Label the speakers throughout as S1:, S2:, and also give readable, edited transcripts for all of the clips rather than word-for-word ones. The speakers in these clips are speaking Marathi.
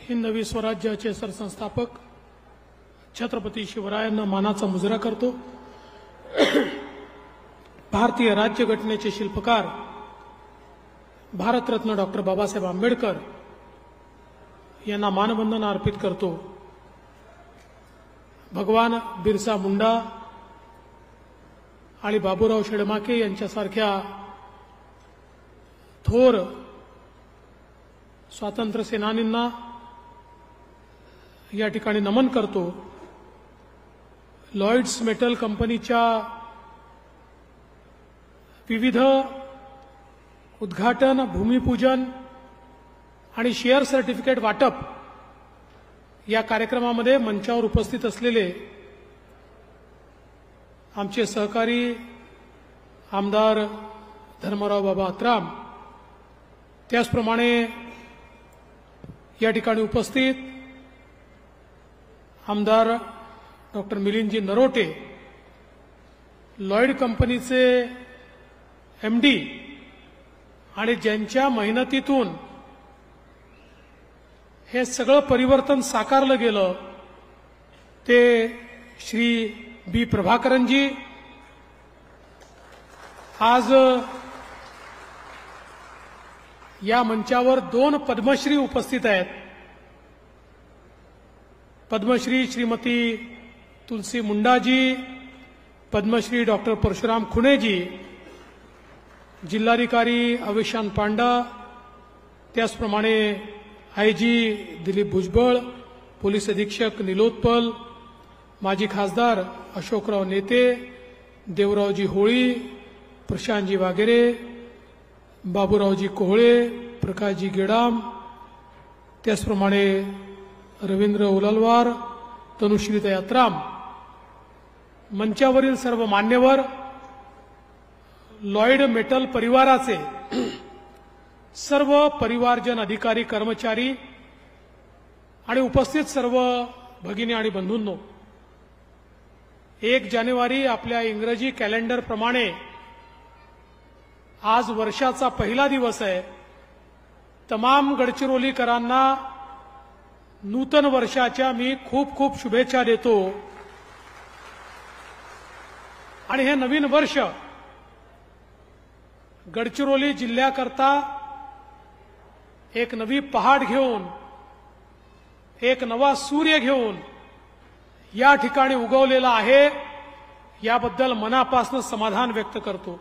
S1: हिंदवी स्वराज्याचे सरसंस्थापक छत्रपती शिवरायांना मानाचा मुजरा करतो। भारतीय राज्यघटनेचे शिल्पकार भारतरत्न डॉक्टर बाबासाहेब आंबेडकर यांना मानवंदन अर्पित करतो। भगवान बिरसा मुंडा आणि बाबूराव शेडमाके यांच्यासारख्या थोर स्वातंत्र्य सेनानींना या ठिकाणी नमन करतो। लॉयड्स मेटल कंपनीच्या विविध उद्घाटन, भूमिपूजन आणि शेअर सर्टिफिकेट वाटप या कार्यक्रमामध्ये मंचावर उपस्थित असलेले आमचे सहकारी आमदार धर्मराव बाबा अत्राम, त्याचप्रमाणे या ठिकाणी उपस्थित आमदार डॉक्टर मिलिंदजी नरोटे, लॉयड कंपनीचे एमडी आणि ज्यांच्या मेहनतीतून हे सगळं परिवर्तन साकारलं गेलं ते श्री बी प्रभाकरनजी, आज या मंचावर 2 पद्मश्री उपस्थित आहेत। पद्मश्री श्रीमती तुलसी मुंडाजी, पद्मश्री डॉक्टर परशुराम खुणेजी, जिल्हाधिकारी अविशान पांडा, त्याचप्रमाणे आयजी दिलीप भुजबळ, पोलीस अधीक्षक निलोत्पल, माजी खासदार अशोकराव नेते, देवरावजी होळी, प्रशांतजी वागेरे, बाबूरावजी कोहळे, प्रकाशजी गेडाम, त्याचप्रमाणे रवींद्र उलालवार, तनुश्रीताई अत्राम, मंचावरील सर्व मान्यवर, लॉयड मेटल परिवाराचे सर्व परिवारजन, अधिकारी, कर्मचारी आणि उपस्थित सर्व भगिनी आणि बंधूंनो, 1 जानेवारी आपल्या इंग्रजी कॅलेंडर प्रमाणे आज वर्षाचा पहिला दिवस आहे। तमाम गडचिरोलीकरांना नूतन वर्षाच्या मी खूप खूप शुभेच्छा देतो। आणि हे नवीन वर्ष गडचिरोली जिल्ह्याकरता एक नवी पहाड घेऊन, एक नवा सूर्य घेऊन या ठिकाणी उगवलेला आहे, याबद्दल मनापासून समाधान व्यक्त करतो।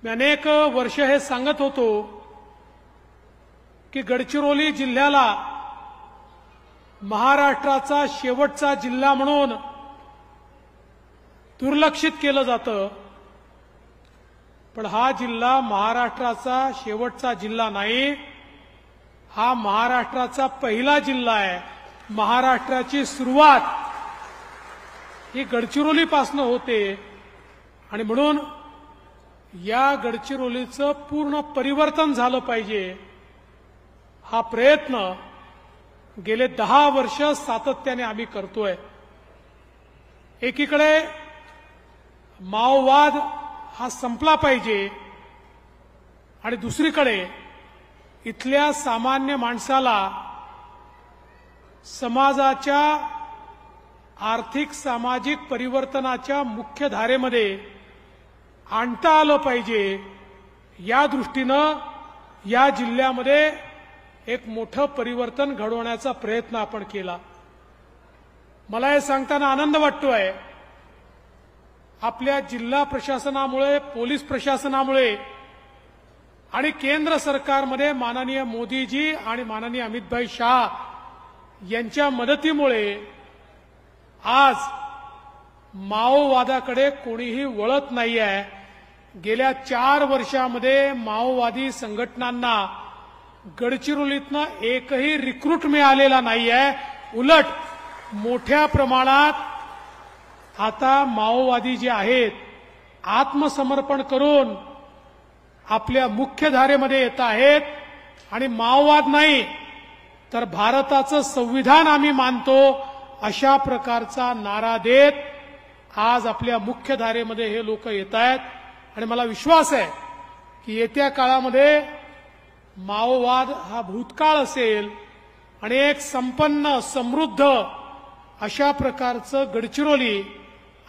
S1: मी अनेक वर्ष हे सांगत होतो की गडचिरोली जिल्ह्याला महाराष्ट्राचा शेवटचा जिल्हा म्हणून दुर्लक्षित केलं जातं, पण हा जिल्हा महाराष्ट्राचा शेवटचा जिल्हा नाही, हा महाराष्ट्राचा पहिला जिल्हा आहे। महाराष्ट्राची सुरुवात ही गडचिरोलीपासून होते आणि म्हणून या गडचिरोलीचं पूर्ण परिवर्तन झालं पाहिजे, हा प्रयत्न गेले 10 वर्ष सातत्याने आम्ही करतोय। एकीकडे माओवाद हा संपला पाहिजे आणि दुसरीकडे इथल्या सामान्य माणसाला समाजाच्या आर्थिक सामाजिक परिवर्तनाच्या मुख्य धारेमध्ये आणता आलं पाहिजे। या दृष्टीनं या जिल्ह्यामध्ये एक मोठं परिवर्तन घडवण्याचा प्रयत्न आपण केला। मला हे सांगताना आनंद वाटतोय, आपल्या जिल्हा प्रशासनामुळे, पोलीस प्रशासनामुळे आणि केंद्र सरकारमध्ये माननीय मोदीजी आणि माननीय अमितभाई शाह यांच्या मदतीमुळे आज माओवादाकडे कोणीही वळत नाही आहे। गेल्या 4 वर्षामध्ये माओवादी संघटनांना गडचिरोलीतनं एकही रिक्रूट मिळालेला नाही आहे, उलट मोठ्या प्रमाणात आता माओवादी जे आहेत आत्मसमर्पण करून आपल्या मुख्य धारेमध्ये येत आहेत आणि माओवाद नाही तर भारताचं संविधान आम्ही मानतो अशा प्रकारचा नारा देत आज आपल्या मुख्य धारेमध्ये हे लोक येत आहेत। आणि मला विश्वास आहे की येत्या काळामध्ये माओवाद हा भूतकाळ असेल आणि एक संपन्न समृद्ध अशा प्रकारचं गडचिरोली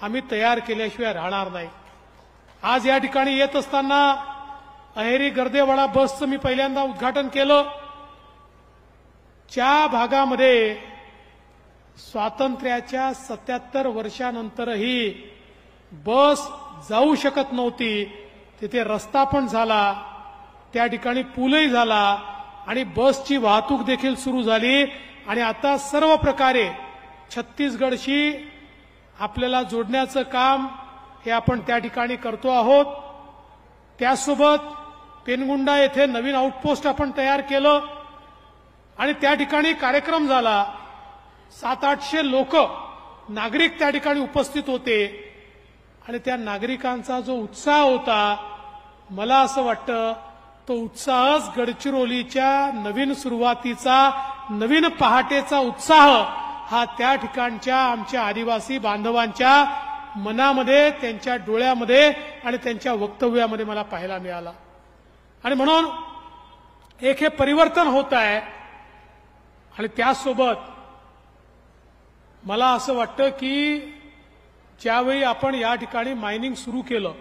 S1: आम्ही तयार केल्याशिवाय राहणार नाही. आज या ठिकाणी येत असताना अहेरी गर्देवाडा बसचं मी पहिल्यांदा उद्घाटन केलं. ज्या भागामध्ये स्वातंत्र्याच्या 77 वर्षानंतरही बस जाऊ शकत नव्हती, तिथे रस्ता पण झाला, त्या ठिकाणी पूलही झाला आणि बसची वाहतूक देखील सुरू झाली. आणि आता सर्व प्रकारे छत्तीसगडशी आपल्याला जोडण्याचं काम हे आपण त्या ठिकाणी करतो आहोत. त्यासोबत पेनगुंडा येथे नवीन आउटपोस्ट आपण तयार केलं आणि त्या ठिकाणी कार्यक्रम झाला. 700-800 लोक नागरिक त्या ठिकाणी उपस्थित होते आणि त्या नागरिकांचा जो उत्साह होता, मला असं वाटतं तो उत्साहच गडचिरोलीच्या नवीन सुरुवातीचा, नवीन पहाटेचा उत्साह हा त्या ठिकाणच्या आमच्या आदिवासी बांधवांच्या मनामध्ये, त्यांच्या डोळ्यामध्ये आणि त्यांच्या वक्तव्यामध्ये मला पाहायला मिळाला. आणि म्हणून एक हे परिवर्तन होत आहे. आणि त्यासोबत मला असं वाटतं की ज्यावेळी आपण या ठिकाणी मायनिंग सुरू केलं,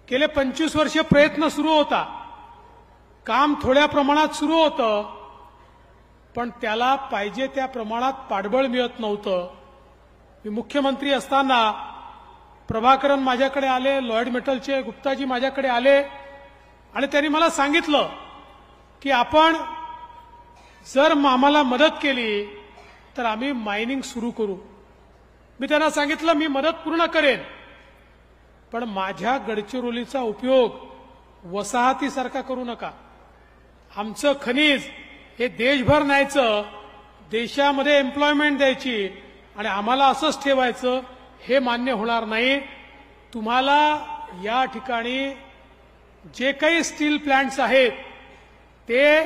S1: गेले 25 वर्ष प्रयत्न सुरू होता, काम थोड्या प्रमाणात सुरू होतं, पण त्याला पाहिजे त्या प्रमाणात पाठबळ मिळत नव्हतं. मी मुख्यमंत्री असताना प्रभाकरन माझ्याकडे आले, लॉयड मेटलचे गुप्ताजी माझ्याकडे आले आणि त्यांनी मला सांगितलं की आपण जर आम्हाला मदत केली तर आम्ही मायनिंग सुरू करू. मी त्यांना सांगितलं मी मदत पूर्ण करेन, पण माझ्या गडचिरोलीचा उपयोग वसाहतीसारखा करू नका. आमचं खनिज हे देशभर न्यायचं, देशामध्ये एम्प्लॉयमेंट द्यायची आणि आम्हाला असंच ठेवायचं, हे मान्य होणार नाही. तुम्हाला या ठिकाणी जे काही स्टील प्लांट्स आहेत ते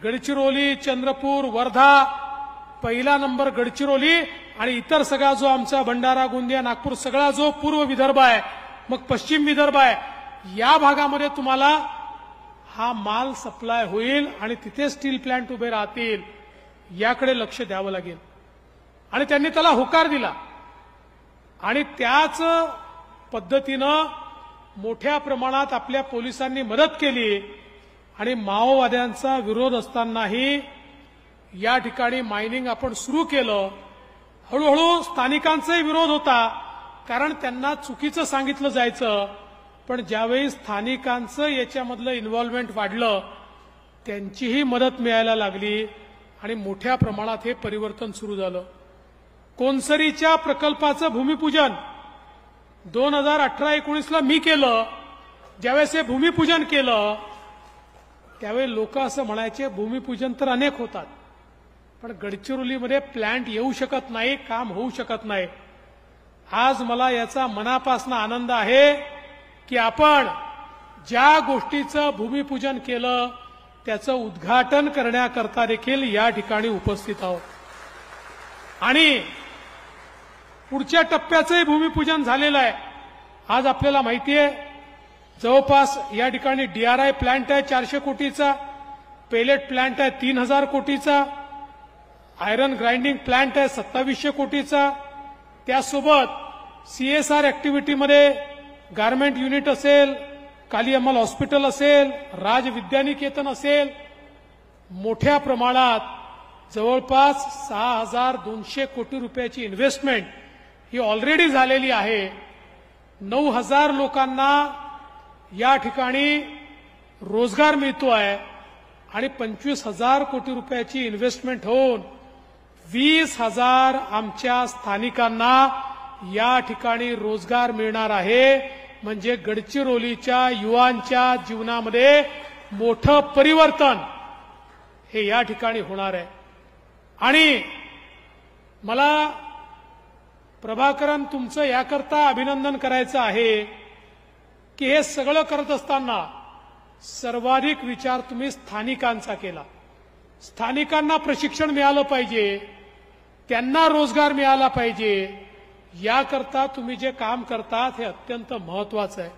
S1: गडचिरोली, चंद्रपूर, वर्धा, पहिला नंबर गडचिरोली आणि इतर सगळा जो आमचा भंडारा, गोंदिया, नागपूर सगळा जो पूर्व विदर्भ आहे, मग पश्चिम विदर्भ आहे, या भागामध्ये तुम्हाला हा माल सप्लाय होईल आणि तिथे स्टील प्लांट उभे राहतील, याकडे लक्ष द्यावं लागेल. आणि त्यांनी त्याला होकार दिला आणि त्याच पद्धतीनं मोठ्या प्रमाणात आपल्या पोलिसांनी मदत केली आणि माओवाद्यांचा विरोध असतानाही या ठिकाणी मायनिंग आपण सुरू केलं. हळूहळू स्थानिकांचाही विरोध होता, कारण त्यांना चुकीचं सांगितलं जायचं, पण ज्यावेळी स्थानिकांचं याच्यामधलं इन्व्हॉल्वमेंट वाढलं, त्यांचीही मदत मिळायला लागली आणि मोठ्या प्रमाणात हे परिवर्तन सुरू झालं. कोनसरीच्या प्रकल्पाचं भूमिपूजन 2018-19ला मी केलं. ज्यावेळेस हे भूमिपूजन केलं त्यावेळी लोक असं म्हणायचे, भूमिपूजन तर अनेक होतात, पण गडचिरोलीमध्ये प्लांट येऊ शकत नाही, काम होऊ शकत नाही. आज मला याचा मनापासून आनंद आहे की आपण ज्या गोष्टीचं भूमिपूजन केलं त्याचं उद्घाटन करण्याकरता देखील या ठिकाणी उपस्थित आहोत. आणि पुढच्या टप्प्याचंही भूमिपूजन झालेलं आहे. आज आपल्याला माहिती आहे जवळपास या ठिकाणी DRI प्लांट आहे 400 कोटीचा, पेलेट प्लांट आहे 3000 कोटीचा, आयरन ग्राइंडिंग प्लांट आहे 2700 कोटीचा. त्यासोबत CSR ऍक्टिव्हिटीमध्ये गारमेंट युनिट असेल, कालिअम्मल हॉस्पिटल असेल, राज विद्यानिकेतन असेल, मोठ्या प्रमाणात जवळपास 6200 कोटी रुपयाची इन्व्हेस्टमेंट ही ऑलरेडी झालेली आहे. 9000 लोकांना या ठिकाणी रोजगार मिळतो आहे आणि 25,000 कोटी रुपयाची इन्व्हेस्टमेंट होऊन 20,000 आमच्या स्थानिकांना या ठिकाणी रोजगार मिळणार आहे. म्हणजे गडचिरोलीच्या युवांच्या जीवनामध्ये मोठं परिवर्तन हे या ठिकाणी होणार आहे. आणि मला प्रभाकरन तुमचं याकरता अभिनंदन करायचं आहे की हे सगळं करत असताना सर्वाधिक विचार तुम्ही स्थानिकांचा केला. स्थानिकांना प्रशिक्षण मिळालं पाहिजे, त्यांना रोजगार मिळाला पाहिजे, याकरता तुम्ही जे काम करतात हे अत्यंत महत्वाचं आहे.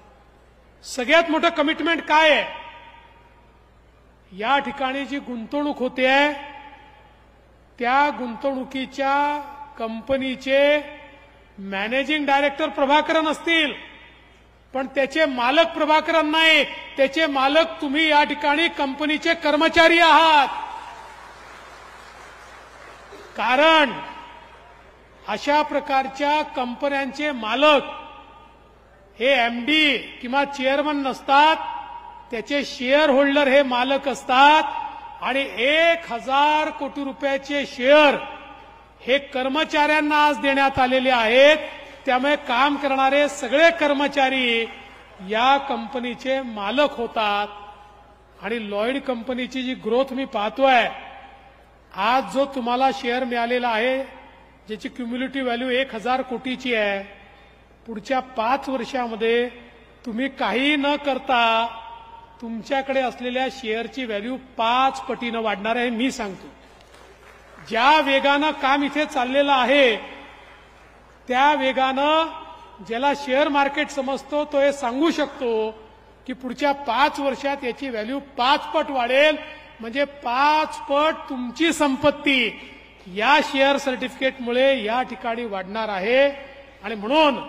S1: सगळ्यात मोठं कमिटमेंट काय आहे या ठिकाणी जी गुंतवणूक होते त्या गुंतवणुकीच्या कंपनीचे मॅनेजिंग डायरेक्टर प्रभाकरन असतील, पण त्याचे मालक प्रभाकरन नाही, त्याचे मालक तुम्ही या ठिकाणी कंपनीचे कर्मचारी आहात. कारण अशा प्रकारच्या कंपन्यांचे मालक हे एमडी किंवा चेअरमन नसतात, त्याचे शेअर होल्डर हे मालक असतात. आणि 1000 कोटी रुपयाचे शेअर हे कर्मचाऱ्यांना आज देण्यात आलेले आहेत. त्यामुळे काम करणारे सगळे कर्मचारी या कंपनीचे मालक होतात. आणि लॉयड कंपनीची जी ग्रोथ मी पाहतोय, आज जो तुम्हाला शेअर मिळालेला आहे ज्याची क्युम्युलेटिव्ह व्हॅल्यू 1000 कोटीची आहे, पुढच्या 5 वर्षामध्ये तुम्ही काही न करता तुमच्याकडे असलेल्या शेअरची व्हॅल्यू 5 पटीनं वाढणार आहे. मी सांगतो, ज्या वेगानं काम इथे चाललेलं आहे त्या वेगानं ज्याला शेअर मार्केट समजतो तो हे सांगू शकतो की पुढच्या 5 वर्षात याची व्हॅल्यू 5 पट वाढेल. म्हणजे 5 पट तुमची संपत्ती या शेअर सर्टिफिकेटमुळे या ठिकाणी वाढणार आहे. आणि म्हणून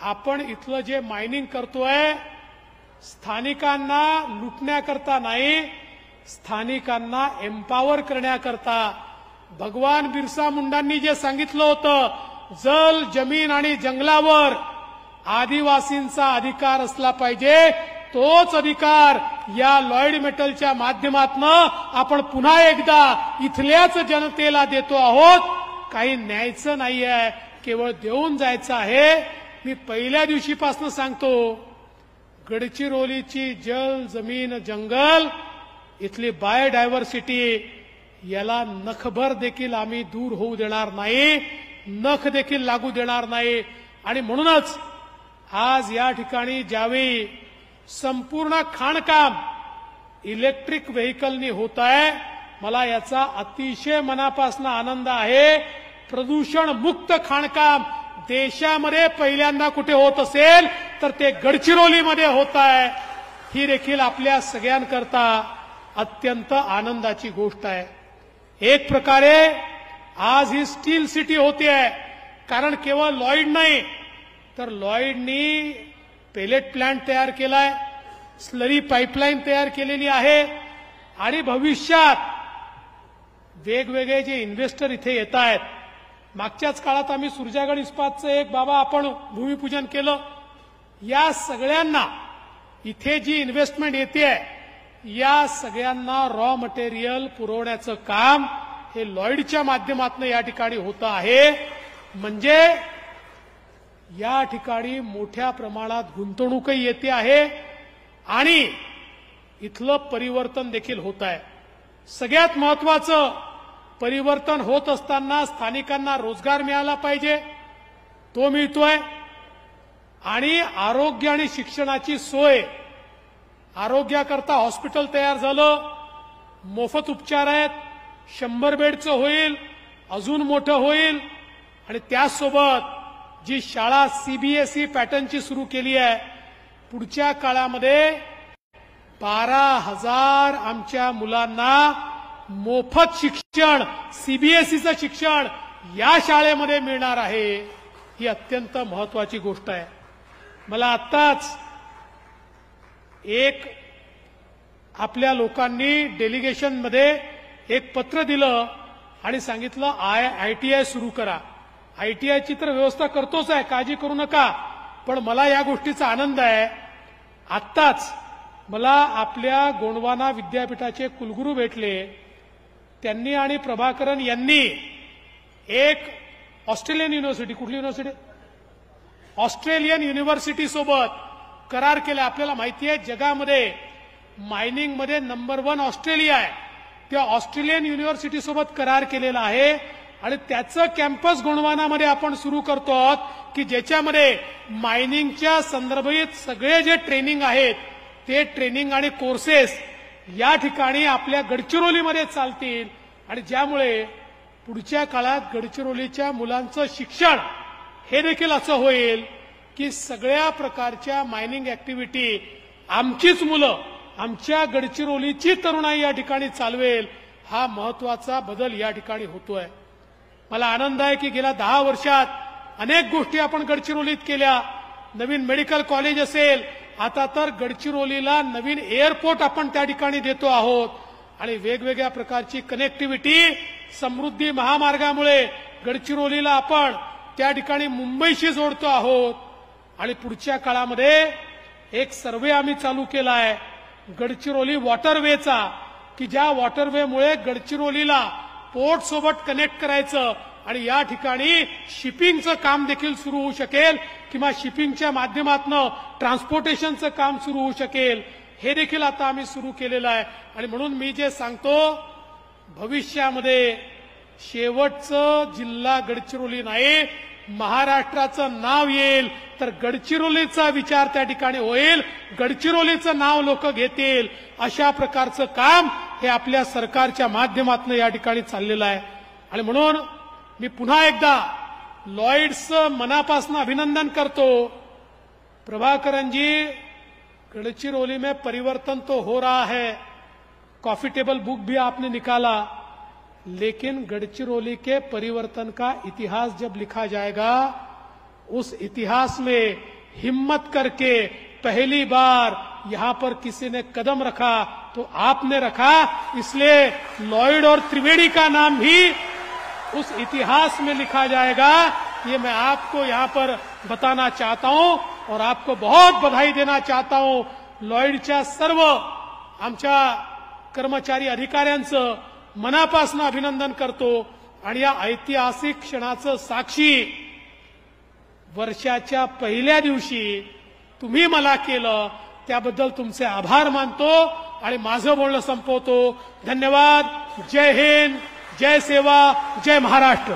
S1: आपण इथलं जे मायनिंग करतोय स्थानिकांना लुटण्याकरता नाही, स्थानिकांना एम्पावर करण्याकरता. भगवान बिरसा मुंडांनी जे सांगितलं होतं, जल, जमीन आणि जंगलावर आदिवासींचा अधिकार असला पाहिजे, तोच अधिकार या लॉयड मेटलच्या माध्यमातून आपण पुन्हा एकदा इथल्याच जनतेला देतो आहोत. काही न्यायचं नाहीये, केवळ देऊन जायचं आहे. मी पहिल्या दिवशीपासून सांगतो, गडचिरोलीची जल, जमीन, जंगल, इथली बायोडायव्हर्सिटी याला नखभर देखील आम्ही दूर होऊ देणार नाही, नख देखील लागू देणार नाही. आणि म्हणूनच आज या ठिकाणी ज्यावेळी संपूर्ण खाणकाम इलेक्ट्रिक व्हेकलनी होत आहे, मला याचा अतिशय मनापासून आनंद आहे. प्रदूषण मुक्त खाणकाम देशामध्ये पहिल्यांदा कुठे होत असेल तर ते गडचिरोलीमध्ये होत आहे. ही देखील आपल्या सगळ्यांकरता अत्यंत आनंदाची गोष्ट आहे. एक प्रकारे आज ही स्टील सिटी होतीये, कारण केवळ लॉयड नाही तर लॉयडनी पेलेट प्लांट तयार केलाय, स्लरी पाईपलाईन तयार केलेली आहे. आणि भविष्यात वेगवेगळे जे इन्व्हेस्टर इथे येत आहेत, मागच्याच काळात आम्ही सुरजागड इस्पातचं एक बाबा आपण भूमिपूजन केलं. या सगळ्यांना इथे जी इन्व्हेस्टमेंट येते या सगळ्यांना रॉ मटेरियल पुरवण्याचं काम हे लॉयडच्या माध्यमातून या ठिकाणी होतं आहे. म्हणजे या ठिकाणी मोठ्या प्रमाणात गुंतवणूकही येते आहे आणि इथलं परिवर्तन देखील होत आहे. सगळ्यात महत्वाचं, परिवर्तन होत असताना स्थानिकांना रोजगार मिळाला पाहिजे, तो मिळतोय. आणि आरोग्य आणि शिक्षणाची सोय, आरोग्याकरता हॉस्पिटल तयार झालं, मोफत उपचार आहेत, 100 बेडचं होईल, अजून मोठं होईल. आणि त्याचसोबत जी शाळा सीबीएसई पॅटर्नची सुरू केली आहे, पुढच्या काळामध्ये 12,000 आमच्या मुलांना मोफत शिक्षण, सीबीएसईचं शिक्षण या शाळेमध्ये मिळणार आहे. ही अत्यंत महत्वाची गोष्ट आहे. मला आत्ताच एक आपल्या लोकांनी डेलिगेशनमध्ये एक पत्र दिलं आणि सांगितलं आयटीआय सुरू करा. आयटीआयची तर व्यवस्था करतोच आहे, काळजी करू नका. पण मला या गोष्टीचा आनंद आहे, आत्ताच मला आपल्या गोंडवाना विद्यापीठाचे कुलगुरू भेटले. त्यांनी आणि प्रभाकरन यांनी एक ऑस्ट्रेलियन युनिव्हर्सिटी, कुठली युनिव्हर्सिटी, ऑस्ट्रेलियन युनिव्हर्सिटी सोबत करार केला. आपल्याला माहिती आहे जगामध्ये मायनिंगमध्ये नंबर 1 ऑस्ट्रेलिया आहे. त्या ऑस्ट्रेलियन युनिव्हर्सिटी सोबत करार केलेला आहे आणि त्याचं कॅम्पस गोंडवानामध्ये आपण सुरू करतो आहोत की ज्याच्यामध्ये मायनिंगच्या संदर्भित सगळे जे ट्रेनिंग आहेत ते ट्रेनिंग आणि कोर्सेस या ठिकाणी आपल्या गडचिरोलीमध्ये चालतील. आणि ज्यामुळे पुढच्या काळात गडचिरोलीच्या मुलांचं शिक्षण हे देखील असं होईल की सगळ्या प्रकारच्या मायनिंग ऍक्टिव्हिटी आमचीच मुलं आमच्या गडचिरोलीची तरुणाई या ठिकाणी चालवेल, हा महत्वाचा बदल या ठिकाणी होतोय. मला आनंद आहे की गेल्या 10 वर्षात अनेक गोष्टी आपण गडचिरोलीत केल्या. नवीन मेडिकल कॉलेज असेल, आता तर गडचिरोलीला नवीन एअरपोर्ट आपण त्या ठिकाणी देतो आहोत आणि वेगवेगळ्या प्रकारची कनेक्टिव्हिटी, समृद्धी महामार्गामुळे गडचिरोलीला आपण त्या ठिकाणी मुंबईशी जोडतो आहोत. आणि पुढच्या काळामध्ये एक सर्वे आम्ही चालू केला आहे गडचिरोली वॉटरवेचा, की ज्या वॉटरवेमुळे गडचिरोलीला पोर्ट सोबत कनेक्ट करायचं आणि या ठिकाणी शिपिंगचं काम देखील सुरू होऊ शकेल किंवा शिपिंगच्या माध्यमातून ट्रान्सपोर्टेशनचं काम सुरू होऊ शकेल. हे देखील आता आम्ही सुरू केलेलं आहे. आणि म्हणून मी जे सांगतो, भविष्यामध्ये शेवटचं जिल्हा गडचिरोली नाही, महाराष्ट्राचं नाव येईल तर गडचिरोलीचा विचार त्या ठिकाणी होईल, गडचिरोलीचं नाव लोक घेतील. अशा प्रकारचं काम हे आपल्या सरकारच्या माध्यमातून या ठिकाणी चाललेलं आहे. आणि म्हणून मी पुन्हा एकदा लॉयड्सचं मनापासून अभिनंदन करतो. प्रभाकरन जी, गडचिरोली में परिवर्तन तो हो रहा है, कॉफी टेबल बुक भी आपने निकाला, लेकिन गडचिरोली के परिवर्तन का इतिहास जब लिखा जाएगा, उस इतिहास में हिम्मत करके पहली बार यहां पर किसी ने कदम रखा तो आपने रखा. इसलिए लॉयड और त्रिवेणी का नाम भी उस इतिहास में लिखा जाएगा. ये मैं आपको यहां पर बताना चाहता हूं और आपको बहुत बधाई देना चाहता हूं. लॉयडच्या सर्व आमच्या कर्मचारी अधिकाऱ्यांचं मनापासून अभिनंदन करतो. आणि या ऐतिहासिक क्षणाचं साक्षी वर्षाच्या पहिल्या दिवशी तुम्ही मला केलं, त्याबद्दल तुमचे आभार मानतो आणि माझं बोलणं संपवतो. धन्यवाद. जय हिंद, जय सेवा, जय महाराष्ट्र.